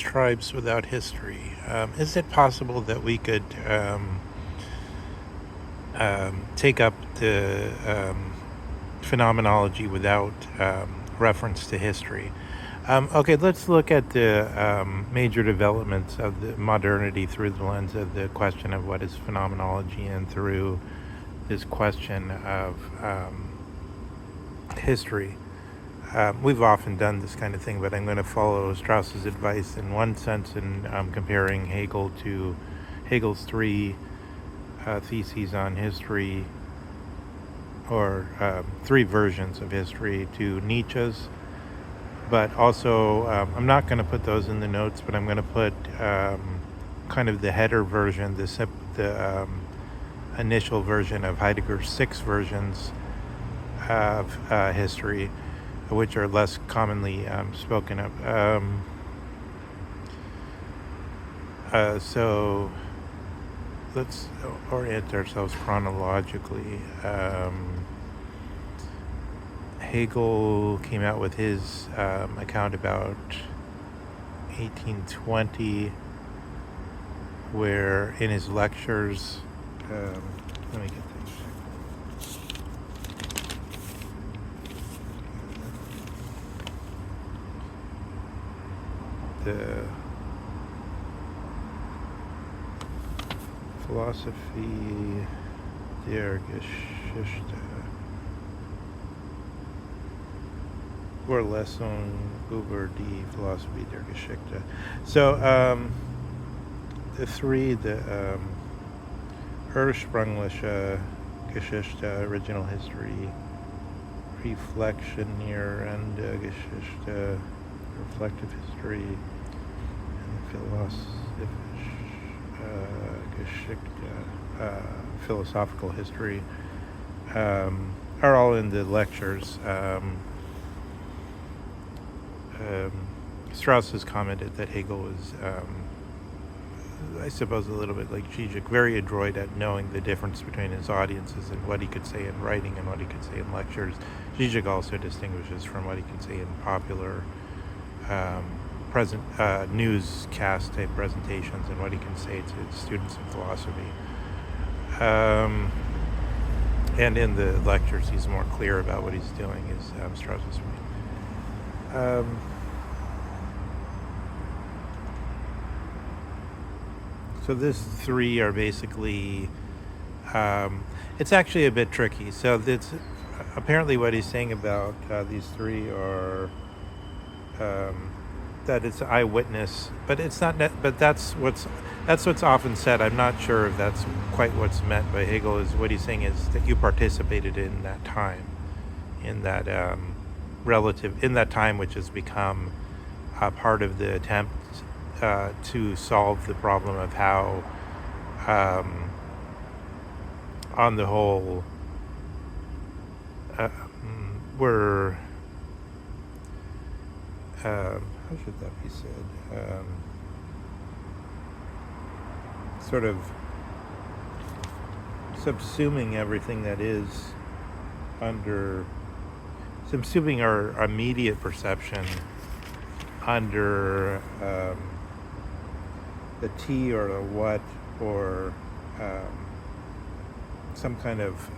tribes without history. Is it possible that we could take up the phenomenology without reference to history? Okay, let's look at the major developments of the modernity through the lens of the question of what is phenomenology and through this question of history. We've often done this kind of thing, but I'm going to follow Strauss's advice in one sense in comparing Hegel to Hegel's three theses on history, or three versions of history, to Nietzsche's. But also, I'm not going to put those in the notes, but I'm going to put kind of the header version, the initial version of Heidegger's 6 versions of history, which are less commonly spoken of. So let's orient ourselves chronologically. Hegel came out with his account about 1820, where in his lectures, let me get things. The philosophy der Geschichte, or Lesson über die Philosophie der Geschichte. So the ursprüngliche Geschichte, original history, reflektionierende Geschichte, reflective history, and philosophische Geschichte, philosophical history, are all in the lectures. Strauss has commented that Hegel was, I suppose, a little bit like Zizek, very adroit at knowing the difference between his audiences and what he could say in writing and what he could say in lectures. Zizek also distinguishes from what he can say in popular newscast type presentations and what he can say to students in philosophy. And in the lectures, he's more clear about what he's doing, is Strauss's point. So these three are basically, it's actually a bit tricky. So that's apparently what he's saying about these three are that it's eyewitness, but it's not. But that's what's often said. I'm not sure if that's quite what's meant by Hegel. Is what he's saying is that you participated in that time, in that in that time which has become part of the attempt to solve the problem of how, on the whole, we're, how should that be said? Sort of subsuming everything that is under, subsuming our immediate perception under the T or the what, or some kind of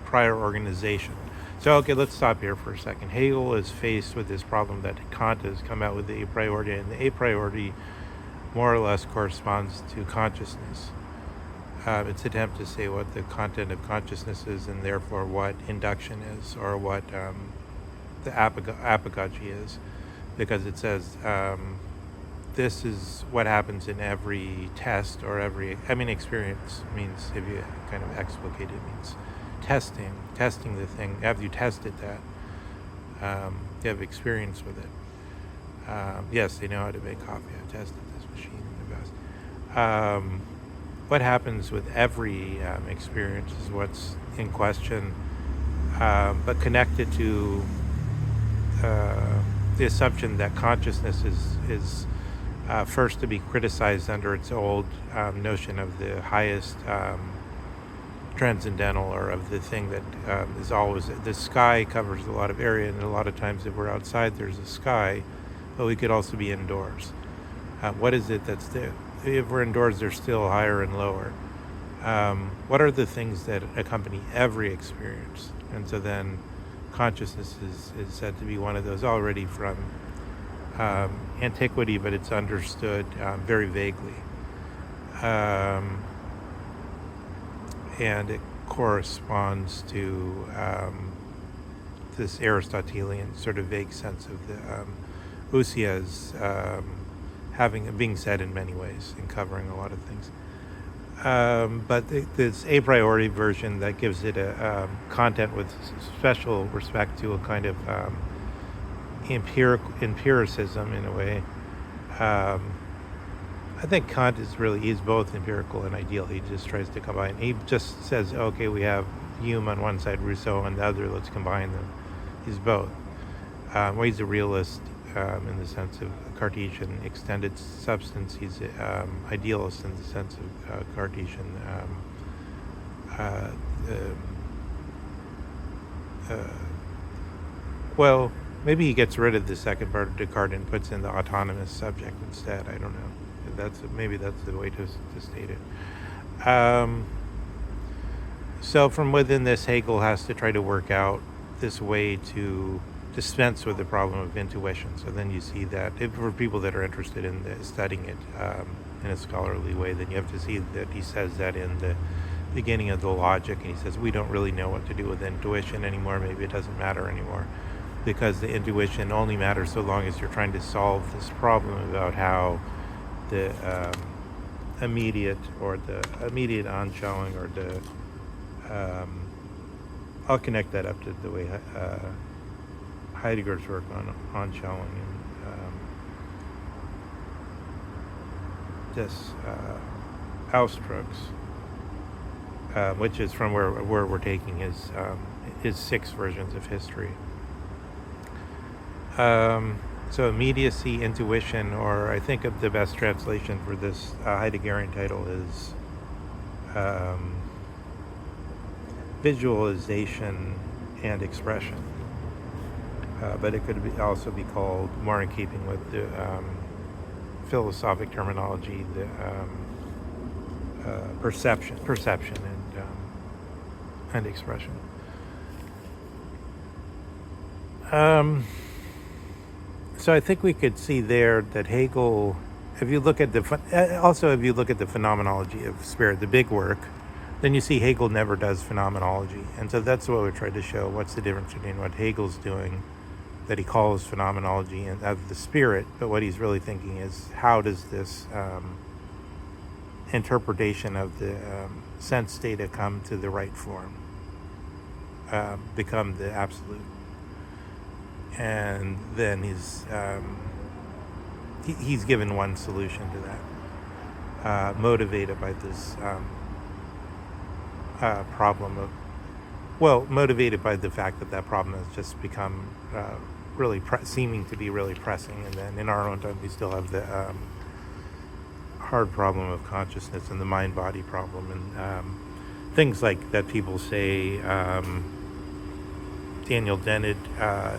prior organization. So, okay, let's stop here for a second. Hegel is faced with this problem that Kant has come out with the a priori, and the a priori more or less corresponds to consciousness. Its attempt to say what the content of consciousness is, and therefore what induction is, or what the apagogy is, because it says this is what happens in every test, or experience means, if you kind of explicate it, means testing the thing. Have you tested that? You have experience with it. Yes, they know how to make coffee. I've tested this machine in the past. What happens with every experience is what's in question, but connected to the assumption that consciousness is first to be criticized under its old notion of the highest transcendental, or of the thing that is always, the sky covers a lot of area, and a lot of times if we're outside there's a sky, but we could also be indoors. What is it that's there? If we're indoors, they're still higher and lower. What are the things that accompany every experience? And so then consciousness is said to be one of those already from antiquity, but it's understood very vaguely. And it corresponds to this Aristotelian sort of vague sense of the ousia as being said in many ways and covering a lot of things. But this a priori version that gives it a content with special respect to a kind of empiricism in a way. I think Kant he's both empirical and ideal. He just tries to combine. He just says, okay, we have Hume on one side, Rousseau on the other, let's combine them. He's both. Well, he's a realist in the sense of Cartesian extended substance. He's idealist in the sense of Cartesian well, maybe he gets rid of the second part of Descartes and puts in the autonomous subject instead. I don't know. Maybe that's the way to state it. So from within this, Hegel has to try to work out this way to dispense with the problem of intuition. So then you see that for people that are interested in studying it in a scholarly way, then you have to see that he says that in the beginning of the Logic, and he says we don't really know what to do with intuition anymore. Maybe it doesn't matter anymore, because the intuition only matters so long as you're trying to solve this problem about how the immediate onshowing or the I'll connect that up to the way Heidegger's work on onshowing and this Ausdrucks, which is from where we're taking his 6 versions of history. So immediacy, intuition, or I think of the best translation for this Heideggerian title is visualization and expression. But it could also be called, more in keeping with the philosophic terminology, the perception and expression. So I think we could see there that Hegel, if you look at the phenomenology of spirit, the big work, then you see Hegel never does phenomenology. And so that's what we're trying to show. What's the difference between what Hegel's doing, that he calls phenomenology and of the spirit, but what he's really thinking is, how does this interpretation of the sense data come to the right form, become the absolute? And then he's given one solution to that, motivated by this problem of, motivated by the fact that problem has just become really seeming to be really pressing. And then in our own time, we still have the hard problem of consciousness and the mind-body problem, and things like that people say. Daniel Dennett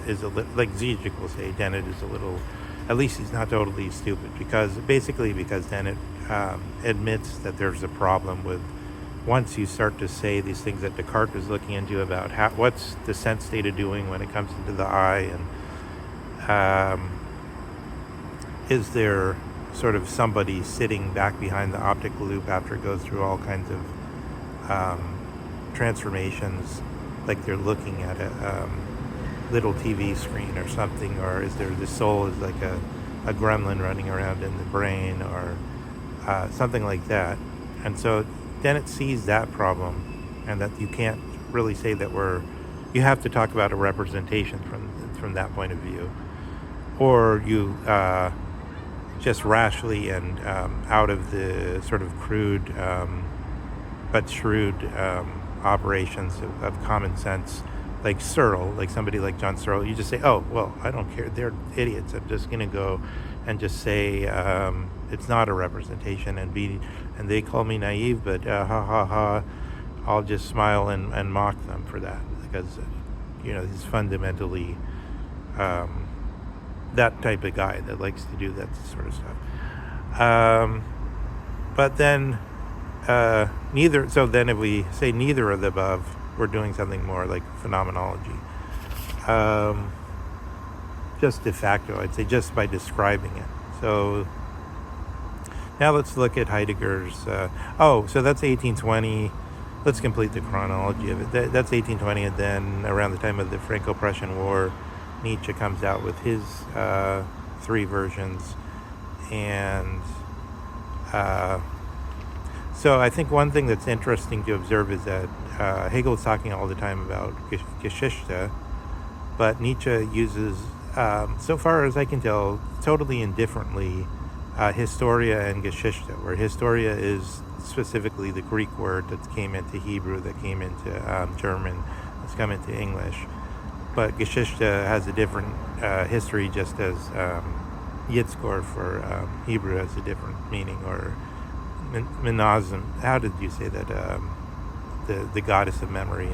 is like Zizek will say, Dennett is a little, at least he's not totally stupid, because Dennett admits that there's a problem with, once you start to say these things that Descartes was looking into about what's the sense data doing when it comes into the eye, and is there sort of somebody sitting back behind the optical loop after it goes through all kinds of transformations, like they're looking at a little TV screen or something, or is there the soul is like a gremlin running around in the brain, or something like that. And so Dennett sees that problem, and that you can't really say that you have to talk about a representation from that point of view, or you just rashly and out of the sort of crude but shrewd operations of common sense, like Searle, like somebody like John Searle, you just say, oh, well, I don't care, they're idiots, I'm just going to go and just say it's not a representation, and they call me naive, but ha ha ha, I'll just smile and mock them for that, because he's fundamentally that type of guy that likes to do that sort of stuff. But then neither. So then, if we say neither of the above, we're doing something more like phenomenology. Just de facto, I'd say, just by describing it. So now let's look at Heidegger's. So that's 1820. Let's complete the chronology of it. That's 1820, and then around the time of the Franco-Prussian War, Nietszche comes out with his three versions. And so I think one thing that's interesting to observe is that Hegel is talking all the time about Geschichte, but Nietzsche uses, so far as I can tell, totally indifferently, Historia and Geschichte, where Historia is specifically the Greek word that came into Hebrew, that came into German, that's come into English. But Geschichte has a different history, just as Yitzkor for Hebrew has a different meaning, or Menazim. How did you say that? The goddess of memory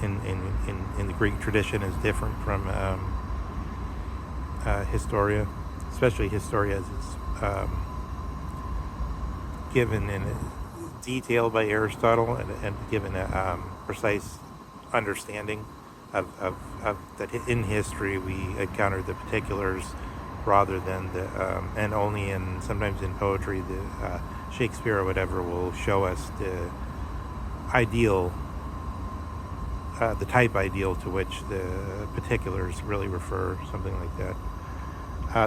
in the Greek tradition is different from Historia, especially Historia as it's given in detail by Aristotle and given a precise understanding of that in history we encounter the particulars rather than the and only in sometimes in poetry the Shakespeare or whatever will show us the ideal, the type ideal to which the particulars really refer, something like that.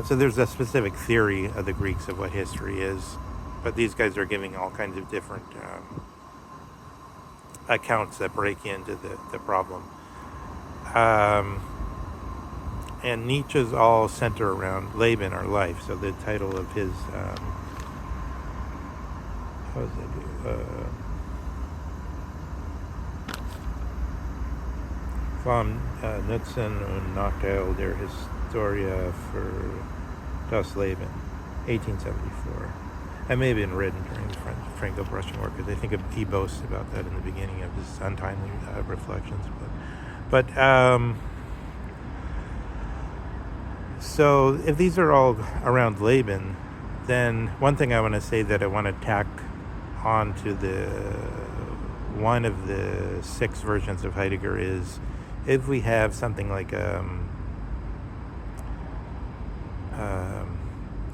So there's a specific theory of the Greeks of what history is, but these guys are giving all kinds of different accounts that break into the problem. And Nietzsche's all center around Leben, or life. So the title of his, how does it do? Von Nutzen und Nachteil der Historia für das Leben, 1874. That may have been written during the Franco-Prussian War, because I think he boasts about that in the beginning of his untimely reflections. But so if these are all around Leben, then one thing I want to say that I want to tack on to the one of the 6 versions of Heidegger is, if we have something like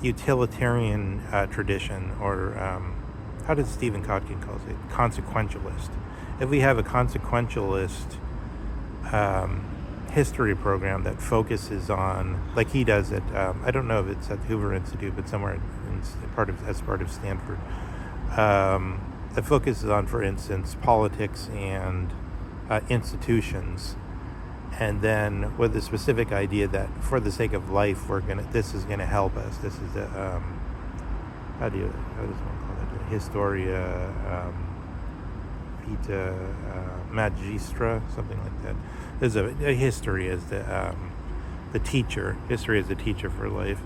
utilitarian tradition, or how did Stephen Kotkin call it? Consequentialist. If we have a consequentialist history program that focuses on, like he does at, I don't know if it's at the Hoover Institute, but somewhere as part of Stanford, that focuses on, for instance, politics and institutions, and then with the specific idea that for the sake of life, this is gonna help us. This is the how does one call it? Historia vita magistra, something like that. There's a history as the teacher. History as a teacher for life.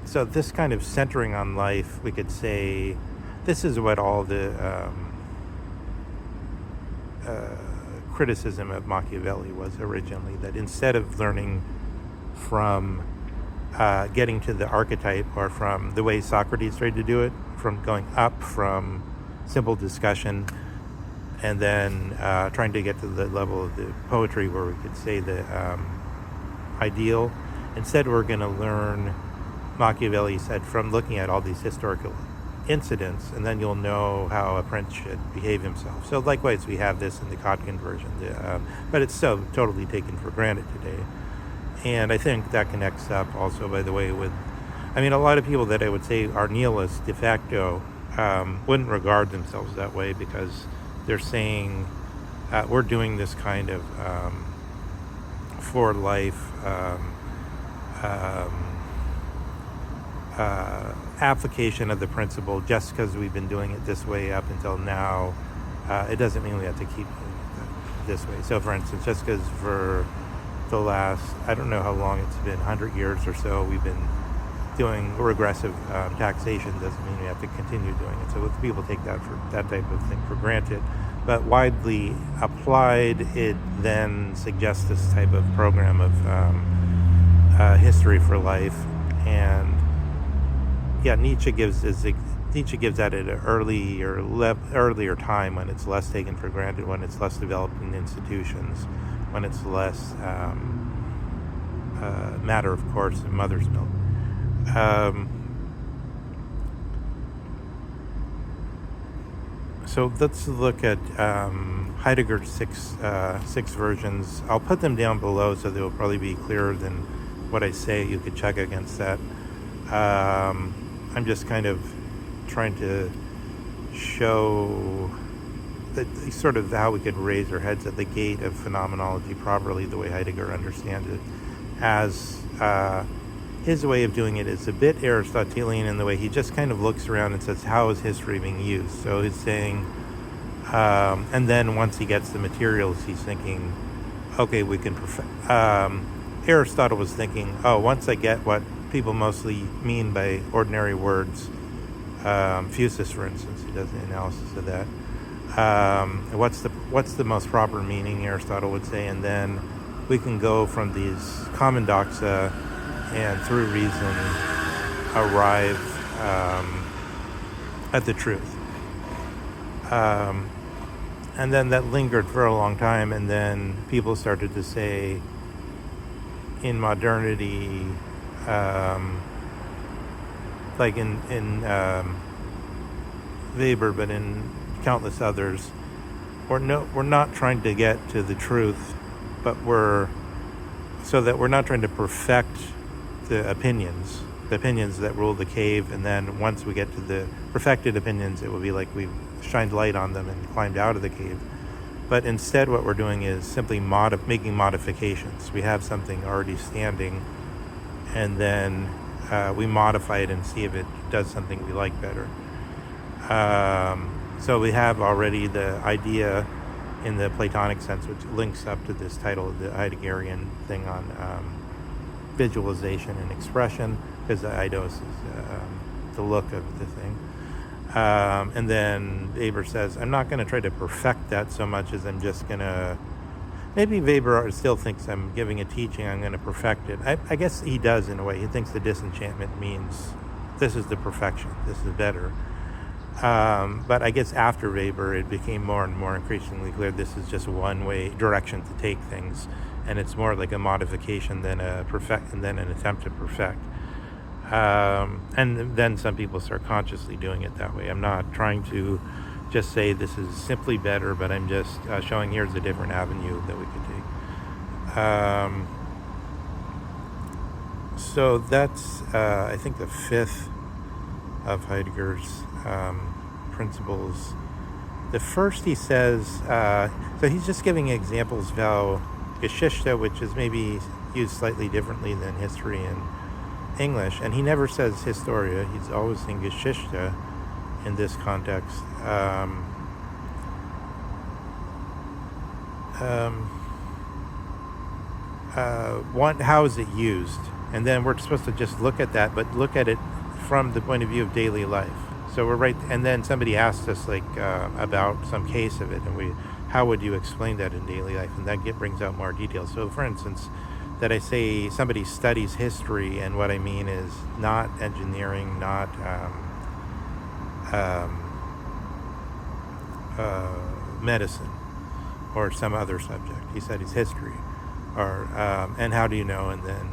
So this kind of centering on life, we could say, this is what all the criticism of Machiavelli was originally, that instead of learning from getting to the archetype, or from the way Socrates tried to do it, from going up from simple discussion and then trying to get to the level of the poetry where we could say the ideal. Instead, we're going to learn, Machiavelli said, from looking at all these historical incidents, and then you'll know how a prince should behave himself. So likewise, we have this in the Kotkin version, but it's so totally taken for granted today. And I think that connects up also, by the way, with, I mean, a lot of people that I would say are nihilists de facto wouldn't regard themselves that way, because they're saying we're doing this kind of for life application of the principle just because we've been doing it this way up until now. It doesn't mean we have to keep doing it this way. So for instance, just because for the last, I don't know how long it's been, 100 years or so, we've been doing regressive taxation, doesn't mean we have to continue doing it. So people take that type of thing for granted. But widely applied, it then suggests this type of program of history for life. And yeah, Nietzsche gives that at an earlier time, when it's less taken for granted, when it's less developed in institutions, when it's less matter of course in mother's milk. So let's look at Heidegger's six versions. I'll put them down below so they will probably be clearer than what I say. You could check against that. I'm just kind of trying to show that sort of how we could raise our heads at the gate of phenomenology properly, the way Heidegger understands it. As his way of doing it is a bit Aristotelian in the way he just kind of looks around and says, how is history being used? So he's saying, and then once he gets the materials, he's thinking, okay, we can perfect. Aristotle was thinking, once I get what people mostly mean by ordinary words, fusus, for instance, he does the analysis of that. What's the most proper meaning, Aristotle would say, and then we can go from these common doxa and through reason arrive at the truth. And then that lingered for a long time, and then people started to say, in modernity, like in Weber, but in countless others, we're not trying to get to the truth, but we're not trying to perfect the opinions that rule the cave, and then once we get to the perfected opinions, it will be like we've shined light on them and climbed out of the cave. But instead what we're doing is simply making modifications. We have something already standing, and then we modify it and see if it does something we like better. So we have already the idea in the Platonic sense, which links up to this title, the Heideggerian thing on visualization and expression, because the eidos is the look of the thing. And then Weber says, I'm not going to try to perfect that so much as I'm just going to, maybe Weber still thinks I'm giving a teaching, I'm going to perfect it. I guess he does in a way. He thinks the disenchantment means this is the perfection, this is better. But I guess after Weber, it became more and more increasingly clear this is just one way direction to take things, and it's more like a modification than an attempt to perfect. And then some people start consciously doing it that way. I'm not trying to just say this is simply better, but I'm just showing here's a different avenue that we could take. So that's, I think, the fifth of Heidegger's principles. The first, he says, so he's just giving examples of how Geschichte, which is maybe used slightly differently than history in English, and he never says Historia, he's always saying Geschichte in this context. How is it used? And then we're supposed to just look at that, but look at it from the point of view of daily life. So we're right, and then somebody asked us about some case of it, and how would you explain that in daily life? And that brings out more details. So for instance, that I say somebody studies history, and what I mean is not engineering, not medicine or some other subject. He studies history, or and how do you know? And then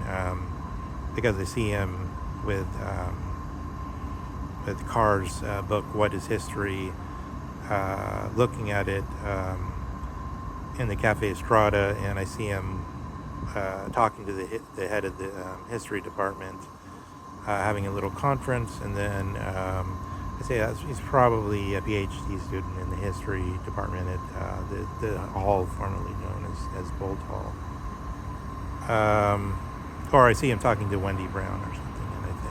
because I see him with Carr's book, What is History? Looking at it in the Cafe Estrada, and I see him talking to the head of the history department, having a little conference, and then I say he's probably a PhD student in the history department at the hall formerly known as Bolt Hall. Or I see him talking to Wendy Brown or something,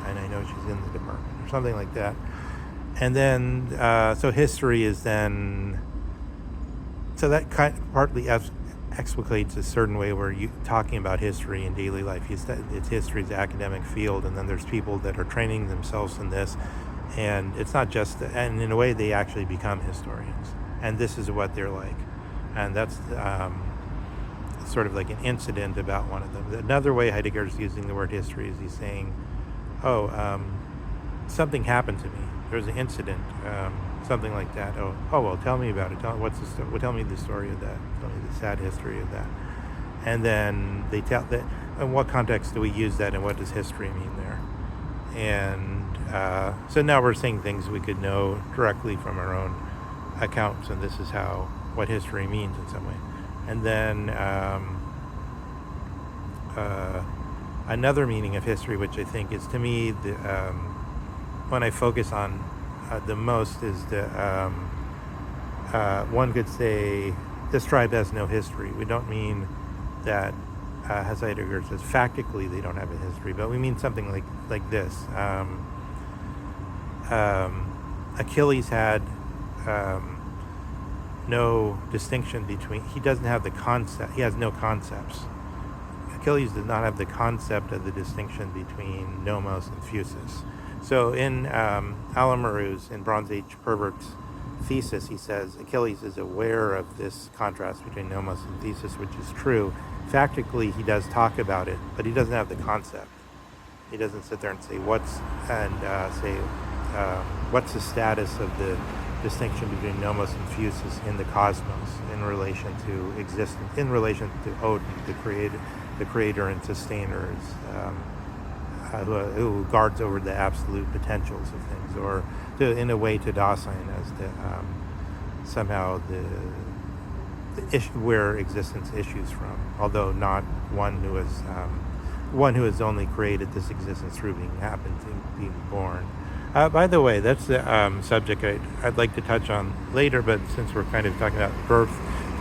and I know she's in the department or something like that. And then, so history is then, so that partly explicates a certain way where you talking about history in daily life. It's history's academic field, and then there's people that are training themselves in this, and it's not just, and in a way they actually become historians, and this is what they're like. And that's sort of like an incident about one of them. Another way Heidegger is using the word history is he's saying, something happened to me. There was an incident, something like that. Well, tell me about it. Tell me the story of that. Tell me the sad history of that. And then they tell that. In what context do we use that, and what does history mean there? And so now we're saying things we could know directly from our own accounts, and this is what history means in some way. And then another meaning of history, which I think is, to me, the one I focus on the most, is one could say this tribe has no history. We don't mean that, as Heidegger says, factically they don't have a history, but we mean something like this. Achilles had no distinction between, he doesn't have the concept, he has no concepts. Achilles does not have the concept of the distinction between nomos and physis. So in Alameru's, in Bronze Age Pervert's thesis, he says Achilles is aware of this contrast between nomos and physis, which is true. Factically, he does talk about it, but he doesn't have the concept. He doesn't sit there and say what's the status of the distinction between nomos and physis in the cosmos in relation to existence, in relation to Odin, the creator and sustainer, who guards over the absolute potentials of things, or in a way to Dasein as somehow the issue where existence issues from, although not one who has only created this existence through being born. By the way, that's the subject I'd like to touch on later, but since we're kind of talking about birth,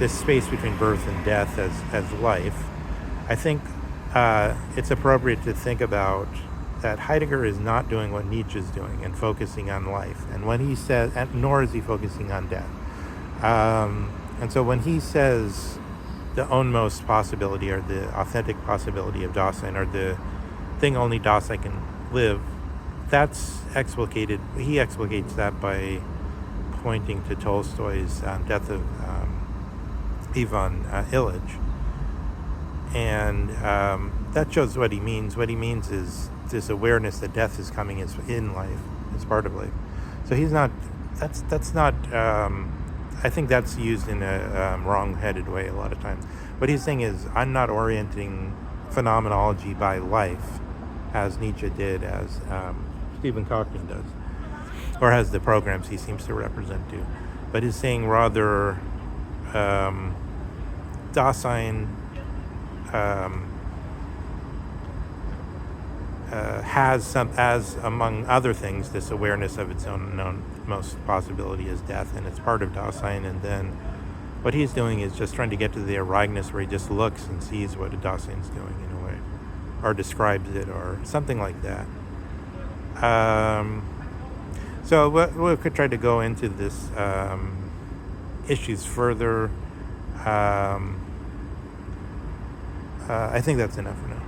this space between birth and death as life, I think it's appropriate to think about that Heidegger is not doing what Nietszche is doing and focusing on life, and when he says, nor is he focusing on death. And so when he says the ownmost possibility, or the authentic possibility of Dasein, or the thing only Dasein can live, that's explicated. He explicates that by pointing to Tolstoy's Death of Ivan Ilyich. And that shows what he means. What he means is this awareness that death is coming in life, is part of life. So he's not, that's not, I think that's used in a wrong-headed way a lot of times. What he's saying is, I'm not orienting phenomenology by life, as Nietzsche did, as Stephen Cochrane does, or has the programs he seems to represent to. But he's saying rather, Dasein has as among other things, this awareness of its own most possibility is death, and it's part of Dasein. And then what he's doing is just trying to get to the Ereignis, where he just looks and sees what Dasein's doing in a way, or describes it, or something like that. So we could try to go into this issues further. I think that's enough for now.